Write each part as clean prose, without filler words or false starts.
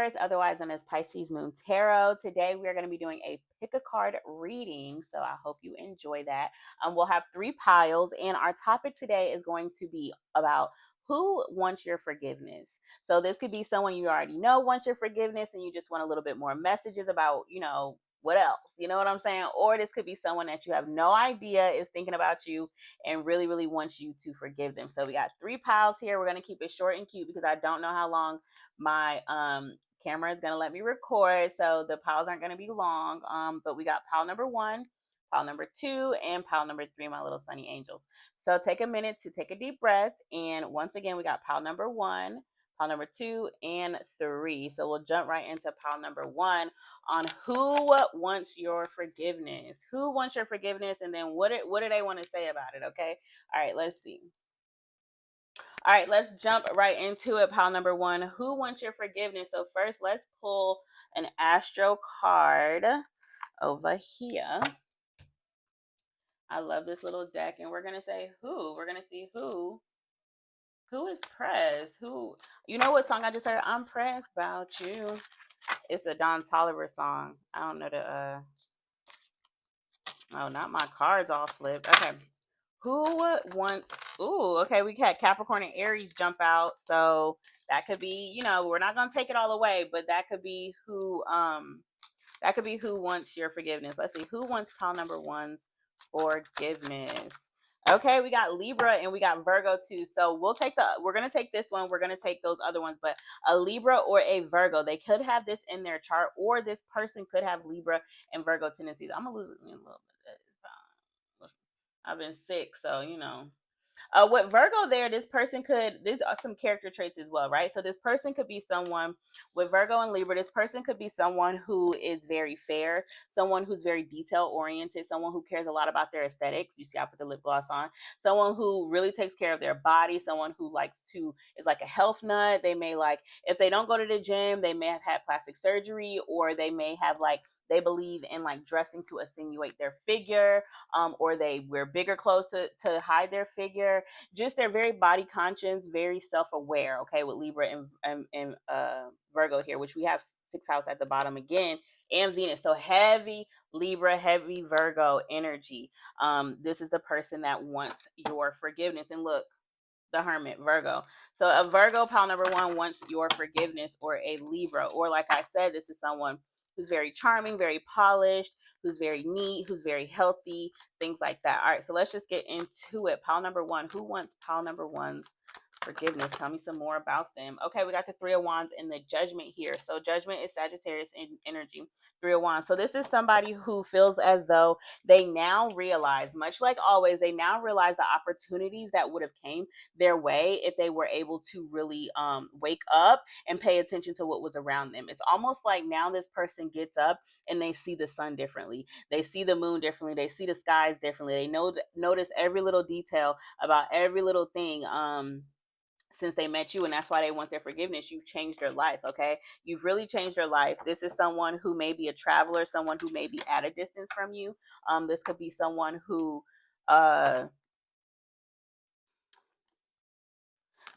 Aquarius, otherwise known as Pisces Moon Tarot. Today we are going to be doing a pick a card reading, so I hope you enjoy that. We'll have 3 piles, and our topic today is going to be about who wants your forgiveness. So this could be someone you already know wants your forgiveness, and you just want a little bit more messages about, what else? You know what I'm saying? Or this could be someone that you have no idea is thinking about you and really, really wants you to forgive them. So we got 3 piles here. We're going to keep it short and cute because I don't know how long my camera is going to let me record. So the piles aren't going to be long. But we got pile number 1, pile number 2, and pile number 3, my little sunny angels. So take a minute to take a deep breath. And once again, we got pile number 1, pile number 2, and 3. So we'll jump right into pile number 1 on who wants your forgiveness. Who wants your forgiveness, and then what do they want to say about it, okay? All right, let's see. All right, let's jump right into it. Pile number 1, who wants your forgiveness? So first, let's pull an astro card over here. I love this little deck, and we're going to say who. We're going to see who is pressed. Who, you know what song I just heard? I'm pressed about you. It's a Don Toliver song. I don't know the oh, not my cards all flipped. Okay. Who wants, okay, we had Capricorn and Aries jump out. So that could be, we're not going to take it all away, but that could be who wants your forgiveness. Let's see, who wants pile number 1's forgiveness? Okay, we got Libra and we got Virgo too. So we're going to take this one. We're going to take those other ones, but a Libra or a Virgo, they could have this in their chart, or this person could have Libra and Virgo tendencies. I'm going to lose it in a little bit. I've been sick, so with Virgo there, this person these are some character traits as well, right? So this person could be someone with Virgo and Libra. This person could be someone who is very fair, someone who's very detail oriented, someone who cares a lot about their aesthetics. You see, I put the lip gloss on. Someone who really takes care of their body, someone who is like a health nut. They may if they don't go to the gym, they may have had plastic surgery, or they may have they believe in dressing to accentuate their figure, or they wear bigger clothes to hide their figure. Just they're very body conscious, very self-aware, okay, with Libra and Virgo here, which we have 6th house at the bottom again, and Venus. So heavy Libra, heavy Virgo energy. This is the person that wants your forgiveness. And look, the Hermit, Virgo. So a Virgo, pile number 1, wants your forgiveness, or a Libra. Or like I said, this is someone who's very charming, very polished, who's very neat, who's very healthy, things like that. All right, so let's just get into it. Pile number 1. Who wants pile number 1's forgiveness? Tell me some more about them. Okay, we got the 3 of Wands and the Judgment here. So Judgment is Sagittarius energy. 3 of Wands. So this is somebody who feels as though they now realize, much like always, they now realize the opportunities that would have came their way if they were able to really wake up and pay attention to what was around them. It's almost like now this person gets up and they see the sun differently. They see the moon differently. They see the skies differently. They notice every little detail about every little thing since they met you, and that's why they want their forgiveness. You've changed their life, okay? You've really changed their life. This is someone who may be a traveler, someone who may be at a distance from you. This could be someone who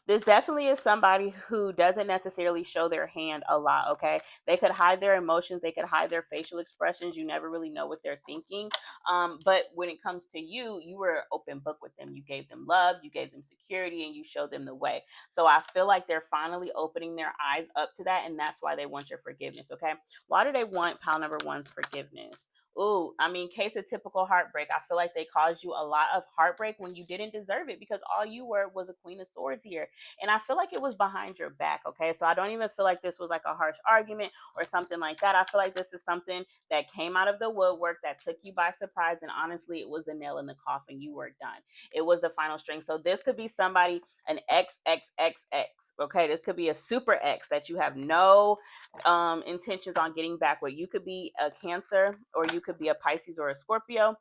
this definitely is somebody who doesn't necessarily show their hand a lot, okay? They could hide their emotions. They could hide their facial expressions. You never really know what they're thinking. But when it comes to you, you were an open book with them. You gave them love, you gave them security, and you showed them the way. So I feel like they're finally opening their eyes up to that, and that's why they want your forgiveness, okay? Why do they want pile number 1's forgiveness? Ooh, I mean, case of typical heartbreak. I feel like they caused you a lot of heartbreak when you didn't deserve it, because all you were was a Queen of Swords here. And I feel like it was behind your back, okay? So I don't even feel like this was like a harsh argument or something like that. I feel like this is something that came out of the woodwork, that took you by surprise. And honestly, it was the nail in the coffin. You were done. It was the final string. So this could be somebody, an XXXX, okay? This could be a super X that you have no intentions on getting back with. You could be a Cancer, or you you could be a Pisces or a Scorpio.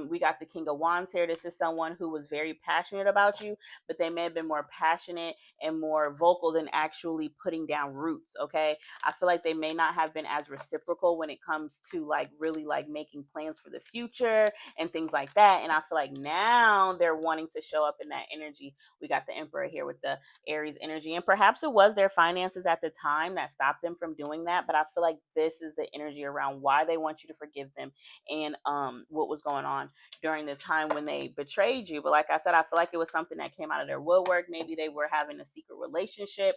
We got the King of Wands here. This is someone who was very passionate about you, but they may have been more passionate and more vocal than actually putting down roots. Okay. I feel like they may not have been as reciprocal when it comes to like really like making plans for the future and things like that. And I feel like now they're wanting to show up in that energy. We got the Emperor here with the Aries energy, and perhaps it was their finances at the time that stopped them from doing that. But I feel like this is the energy around why they want you to forgive them and what was going on during the time when they betrayed you. But like I said, I feel like it was something that came out of their woodwork. Maybe they were having a secret relationship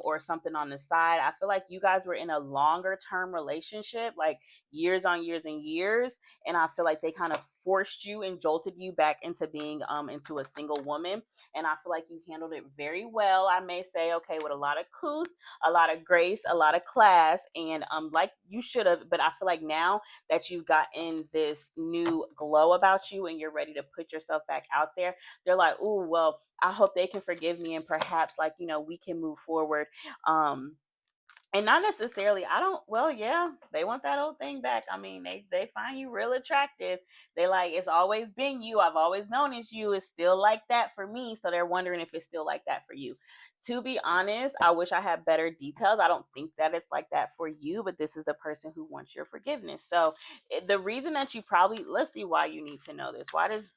or something on the side. I feel like you guys were in a longer term relationship, like years on years and years. And I feel like they kind of forced you and jolted you back into being into a single woman. And I feel like you handled it very well. I may say, okay, with a lot of couth, a lot of grace, a lot of class, and like you should have. But I feel like now that you've gotten this new glow about you and you're ready to put yourself back out there, they're like, oh, well, I hope they can forgive me and perhaps like, we can move forward. And not necessarily, I don't, well, yeah, they want that old thing back. I mean, they find you real attractive. They like, it's always been you. I've always known it's you. It's still like that for me. So they're wondering if it's still like that for you. To be honest, I wish I had better details. I don't think that it's like that for you, but this is the person who wants your forgiveness. So the reason that you probably, let's see why you need to know this. Why does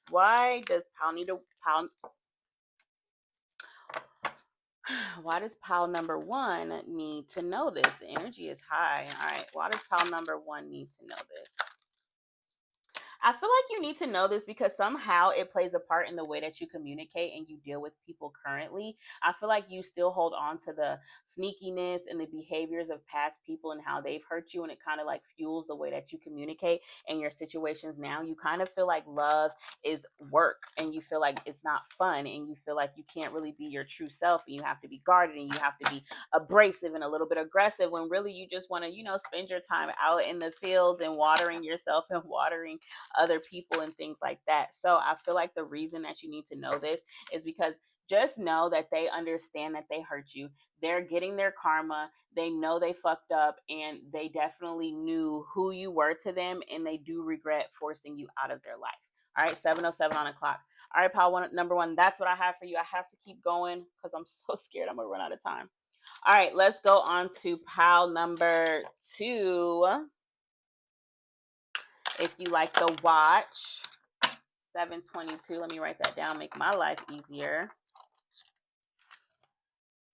pile number one need to know this? The energy is high. All right. Why does pile number one need to know this? I feel like you need to know this because somehow it plays a part in the way that you communicate and you deal with people currently. I feel like you still hold on to the sneakiness and the behaviors of past people and how they've hurt you, and it kind of like fuels the way that you communicate in your situations now. You kind of feel like love is work and you feel like it's not fun and you feel like you can't really be your true self and you have to be guarded and you have to be abrasive and a little bit aggressive when really you just want to, spend your time out in the fields and watering yourself and watering other people and things like that. So I feel like the reason that you need to know this is because just know that they understand that they hurt you. They're getting their karma. They know they fucked up and they definitely knew who you were to them and they do regret forcing you out of their life. All right, 7:07 on the clock. All right, pile number one, that's what I have for you. I have to keep going because I'm so scared I'm going to run out of time. All right, let's go on to pile number two. If you like the watch, 722. Let me write that down, make my life easier.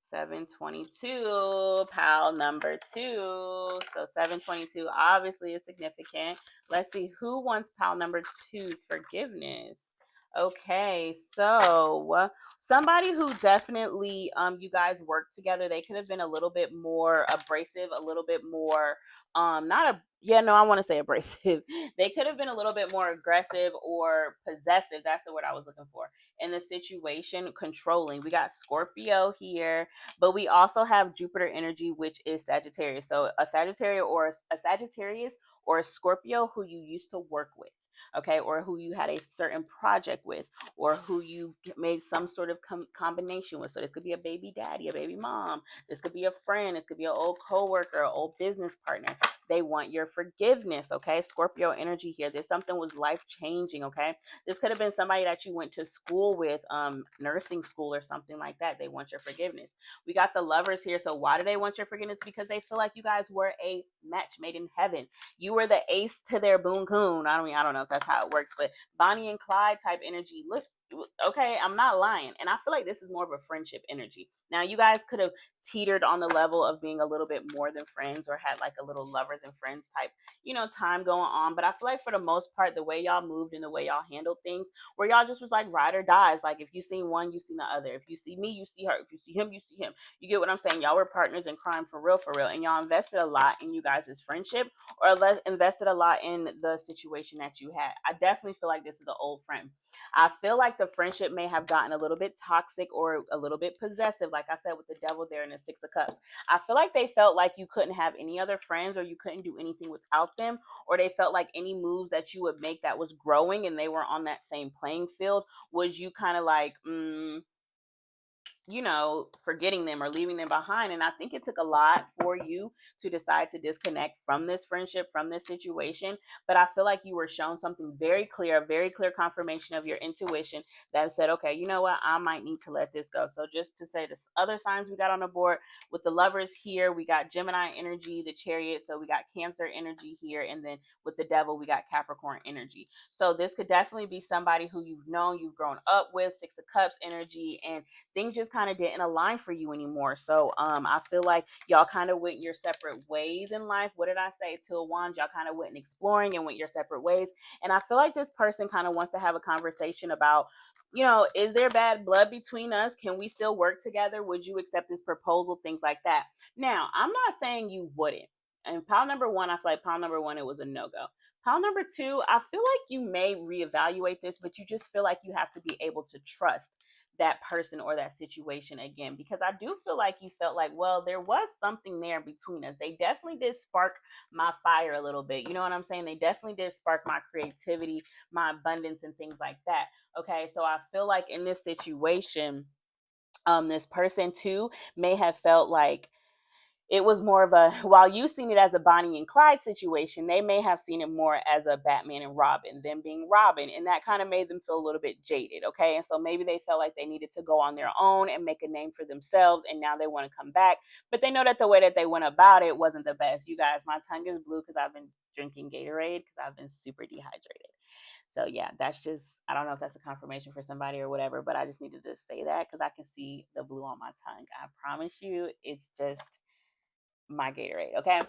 722, pile number two. So 722 obviously is significant. Let's see who wants pile number two's forgiveness. Okay, so somebody who definitely you guys worked together. They could have been a little bit more abrasive, a little bit more not a yeah, no, I want to say abrasive. They could have been a little bit more aggressive or possessive. That's the word I was looking for in the situation, controlling. We got Scorpio here, but we also have Jupiter energy, which is Sagittarius. So a Sagittarius or a Scorpio who you used to work with. Okay, or who you had a certain project with, or who you made some sort of combination with. So this could be a baby daddy, a baby mom. This could be a friend. This could be an old coworker, an old business partner. They want your forgiveness. Okay, Scorpio energy here. This something was life changing. Okay, this could have been somebody that you went to school with, nursing school or something like that. They want your forgiveness. We got the Lovers here. So why do they want your forgiveness? Because they feel like you guys were a match made in heaven. You were the ace to their boon coon. I don't know if that's how it works, but Bonnie and Clyde type energy. Look, okay, I'm not lying. And I feel like this is more of a friendship energy. Now, you guys could have teetered on the level of being a little bit more than friends or had like a little lovers and friends type, time going on. But I feel like for the most part, the way y'all moved and the way y'all handled things, where y'all just was like ride or dies. Like if you seen one, you seen the other. If you see me, you see her. If you see him, you see him. You get what I'm saying? Y'all were partners in crime for real. And y'all invested a lot in you guys' friendship or invested a lot in the situation that you had. I definitely feel like this is an old friend. I feel like the friendship may have gotten a little bit toxic or a little bit possessive, like I said, with the devil there in the Six of Cups. I feel like they felt like you couldn't have any other friends or you couldn't do anything without them, or they felt like any moves that you would make that was growing and they were on that same playing field was you kind of like, forgetting them or leaving them behind. And I think it took a lot for you to decide to disconnect from this friendship, from this situation. But I feel like you were shown something very clear, a very clear confirmation of your intuition that said, okay, you know what, I might need to let this go. So just to say, the other signs we got on the board with the Lovers here, we got Gemini energy, the Chariot. So we got Cancer energy here. And then with the Devil, we got Capricorn energy. So this could definitely be somebody who you've known, you've grown up with, Six of Cups energy, and things just kind of didn't align for you anymore. So I feel like y'all kind of went your separate ways in life. What did I say? Two of Wands, y'all kind of went exploring and went your separate ways. And I feel like this person kind of wants to have a conversation about, is there bad blood between us? Can we still work together? Would you accept this proposal? Things like that. Now, I'm not saying you wouldn't. And pile number one, I feel like pile number one, it was a no-go. Pile number two, I feel like you may reevaluate this, but you just feel like you have to be able to trust that person or that situation again, because I do feel like you felt like, well, there was something there between us. They definitely did spark my fire a little bit. You know what I'm saying? They definitely did spark my creativity, my abundance, and things like that. Okay, so I feel like in this situation, this person too may have felt like it was more of a, while you seen it as a Bonnie and Clyde situation, they may have seen it more as a Batman and Robin, them being Robin, and that kind of made them feel a little bit jaded. Okay, and so maybe they felt like they needed to go on their own and make a name for themselves, and now they want to come back, but they know that the way that they went about it wasn't the best. You guys, my tongue is blue because I've been drinking Gatorade because I've been super dehydrated. So yeah, that's just, I don't know if that's a confirmation for somebody or whatever, but I just needed to say that because I can see the blue on my tongue. I promise you, it's just my Gatorade, okay?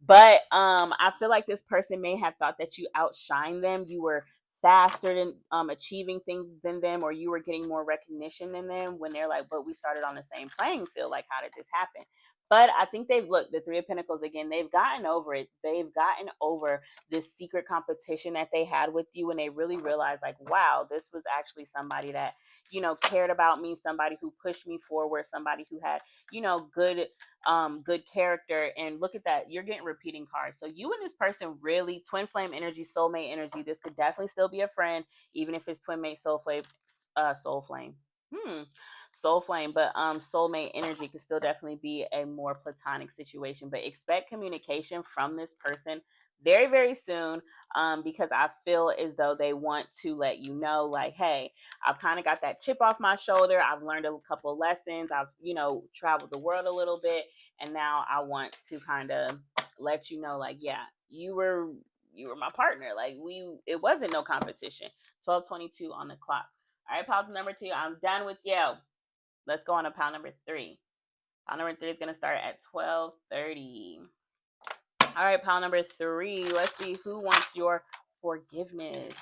But I feel like this person may have thought that you outshined them. You were faster than achieving things than them, or you were getting more recognition than them, when they're like, but we started on the same playing field. Like, how did this happen? But I think they've looked, the Three of Pentacles again, they've gotten over it. They've gotten over this secret competition that they had with you, and they really realized, like, wow, this was actually somebody that, cared about me, somebody who pushed me forward, somebody who had, good character. And look at that, you're getting repeating cards. So you and this person really, twin flame energy, soulmate energy. This could definitely still be a friend, even if it's twin mate, soul flame, soul flame, but soulmate energy could still definitely be a more platonic situation. But expect communication from this person very, very soon, because I feel as though they want to let you know, like, hey, I've kind of got that chip off my shoulder. I've learned a couple of lessons. I've, traveled the world a little bit, and now I want to kind of let you know, like, yeah, you were my partner. Like, it wasn't no competition. 12:22 on the clock. All right, pile number two. I'm done with you. Let's go on to pile number three. Pile number three is going to start at 12:30. All right, pile number three. Let's see who wants your forgiveness.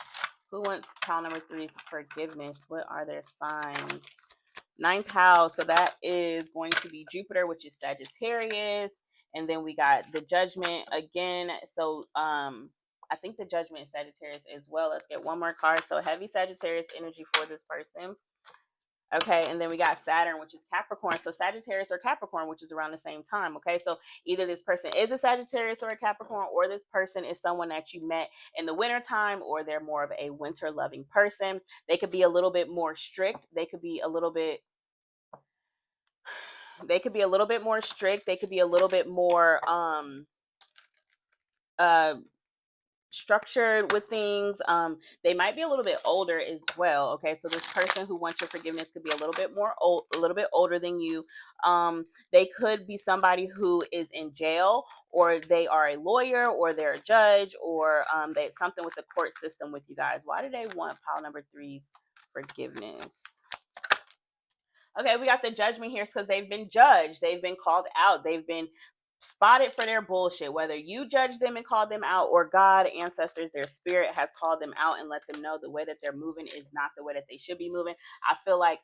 Who wants pile number three's forgiveness? What are their signs? Ninth house. So that is going to be Jupiter, which is Sagittarius. And then we got the Judgment again. So I think the Judgment is Sagittarius as well. Let's get one more card. So heavy Sagittarius energy for this person. Okay, and then we got Saturn, which is Capricorn. So Sagittarius or Capricorn, which is around the same time. Okay, so either this person is a Sagittarius or a Capricorn, or this person is someone that you met in the wintertime, or they're more of a winter loving person. They could be a little bit more strict. They could be a little bit more strict. They could be a little bit more structured with things. They might be a little bit older as well. Okay, so this person who wants your forgiveness could be a little bit older than you. They could be somebody who is in jail, or they are a lawyer, or they're a judge, or they something with the court system with you guys. Why do they want pile number three's forgiveness? Okay, we got the Judgment here because they've been judged. They've been called out. They've been spotted for their bullshit. Whether you judge them and call them out, or God, ancestors, their spirit has called them out and let them know the way that they're moving is not the way that they should be moving. I feel like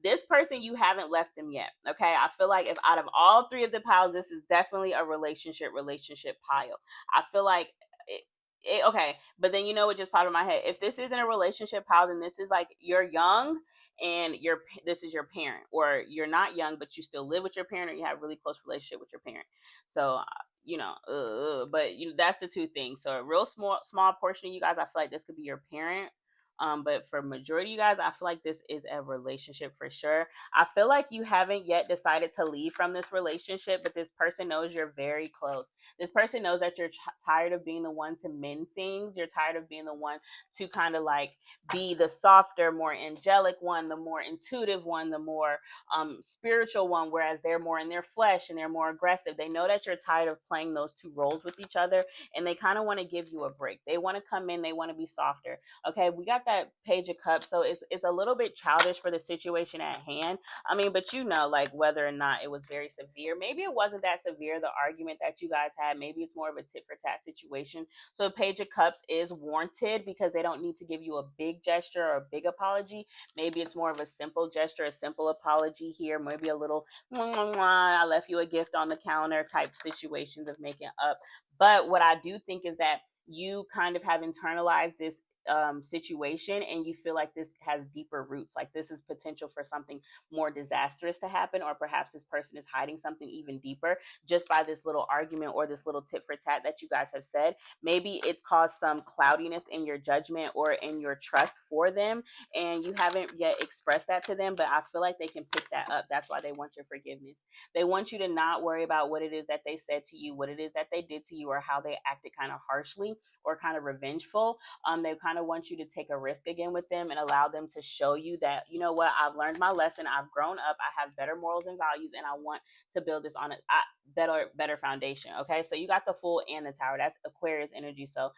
this person, you haven't left them yet. Okay, I feel like if out of all three of the piles, this is definitely a relationship pile. I feel like okay, but then what just popped in my head? If this isn't a relationship pile, then this is like you're young and this is your parent, or you're not young but you still live with your parent, or you have a really close relationship with your parent. So but that's the two things. So a real small portion of you guys, I feel like this could be your parent, But for majority of you guys, I feel like this is a relationship for sure. I feel like you haven't yet decided to leave from this relationship, but this person knows you're very close. This person knows that you're tired of being the one to mend things. You're tired of being the one to kind of like be the softer, more angelic one, the more intuitive one, the more spiritual one, whereas they're more in their flesh and they're more aggressive. They know that you're tired of playing those two roles with each other, and they kind of want to give you a break. They want to come in, they want to be softer. Okay, we got that Page of Cups, so it's a little bit childish for the situation at hand. I mean, but you know, like whether or not it was very severe. Maybe it wasn't that severe, the argument that you guys had. Maybe it's more of a tit for tat situation. So Page of Cups is warranted because they don't need to give you a big gesture or a big apology. Maybe it's more of a simple gesture, a simple apology here, maybe a little mwah, mwah, mwah, I left you a gift on the counter type situations of making up. But what I do think is that you kind of have internalized this situation, and you feel like this has deeper roots, like this is potential for something more disastrous to happen, or perhaps this person is hiding something even deeper just by this little argument or this little tit for tat that you guys have said. Maybe it's caused some cloudiness in your judgment or in your trust for them, and you haven't yet expressed that to them, but I feel like they can pick that up. That's why they want your forgiveness. They want you to not worry about what it is that they said to you, what it is that they did to you, or how they acted kind of harshly or kind of revengeful. They kind of want you to take a risk again with them and allow them to show you that, you know what, I've learned my lesson, I've grown up, I have better morals and values, and I want to build this on a better foundation. Okay, so you got the Fool and the Tower. That's Aquarius energy. So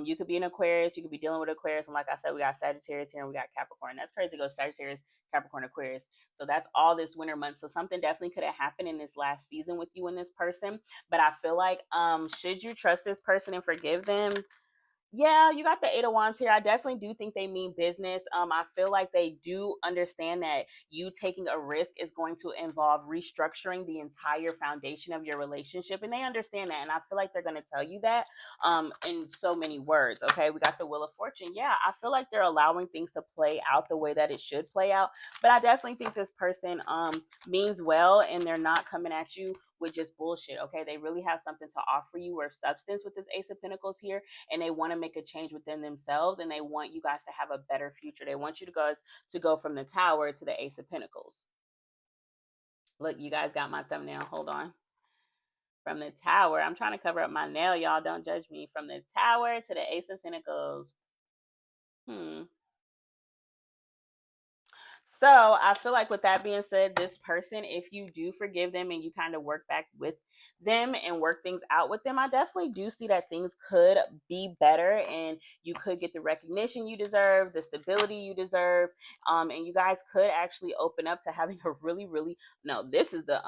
you could be an Aquarius, you could be dealing with Aquarius, and like I said, we got Sagittarius here and we got Capricorn. That's crazy to go Sagittarius, Capricorn, Aquarius. So that's all this winter month. So something definitely could have happened in this last season with you and this person. But I feel like should you trust this person and forgive them? Yeah, you got the Eight of Wands here. I definitely do think they mean business. I feel like they do understand that you taking a risk is going to involve restructuring the entire foundation of your relationship, and they understand that. And I feel like they're going to tell you that in so many words. Okay, we got the Wheel of Fortune. Yeah, I feel like they're allowing things to play out the way that it should play out. But I definitely think this person means well, and they're not coming at you with just bullshit. Okay, they really have something to offer you or substance with this Ace of Pentacles here, and they want to make a change within themselves, and they want you guys to have a better future. They want you to go from the Tower to the Ace of Pentacles. Look, you guys got my thumbnail. Hold on. From the Tower, I'm trying to cover up my nail, y'all. Don't judge me. From the Tower to the Ace of Pentacles. So I feel like with that being said, this person, if you do forgive them and you kind of work back with them and work things out with them, I definitely do see that things could be better, and you could get the recognition you deserve, the stability you deserve, and you guys could actually open up to having a really, no, this is the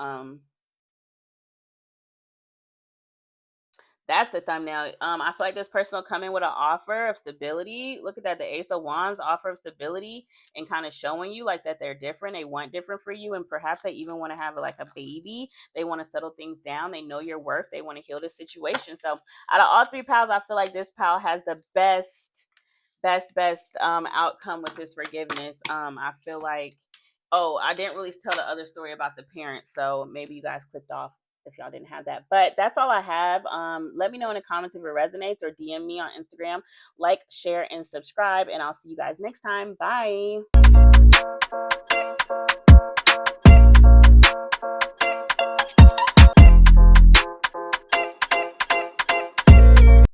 that's the thumbnail. I feel like this person will come in with an offer of stability. Look at that, the Ace of Wands, offer of stability, and kind of showing you like that they're different. They want different for you, and perhaps they even want to have like a baby. They want to settle things down. They know your worth. They want to heal the situation. So out of all three pals, I feel like this pal has the best outcome with this forgiveness. I feel like, oh, I didn't really tell the other story about the parents, so maybe you guys clicked off if y'all didn't have that. But that's all I have. Let me know in the comments if it resonates, or DM me on Instagram. Like, share, and subscribe, and I'll see you guys next time. Bye.